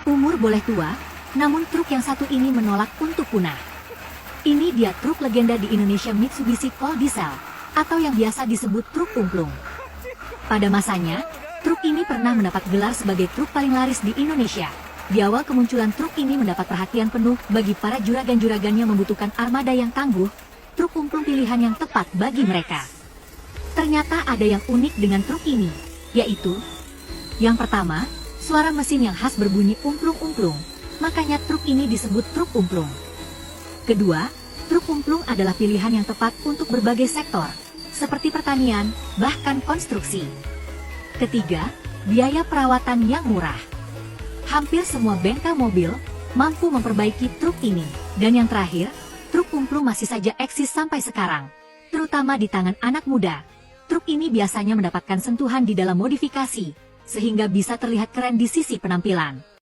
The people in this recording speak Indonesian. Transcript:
Umur boleh tua, namun truk yang satu ini menolak untuk punah. Ini dia truk legenda di Indonesia, Mitsubishi Colt Diesel, atau yang biasa disebut truk kumplung. Pada masanya, truk ini pernah mendapat gelar sebagai truk paling laris di Indonesia. Di awal kemunculan truk ini mendapat perhatian penuh bagi para juragan-juragan yang membutuhkan armada yang tangguh. Truk kumplung pilihan yang tepat bagi mereka. Ternyata ada yang unik dengan truk ini, yaitu yang pertama, suara mesin yang khas berbunyi umplung-umplung, makanya truk ini disebut truk kumplung. Kedua, truk kumplung adalah pilihan yang tepat untuk berbagai sektor, seperti pertanian, bahkan konstruksi. Ketiga, biaya perawatan yang murah. Hampir semua bengkel mobil mampu memperbaiki truk ini. Dan yang terakhir, truk kumplung masih saja eksis sampai sekarang, terutama di tangan anak muda. Truk ini biasanya mendapatkan sentuhan di dalam modifikasi, sehingga bisa terlihat keren di sisi penampilan.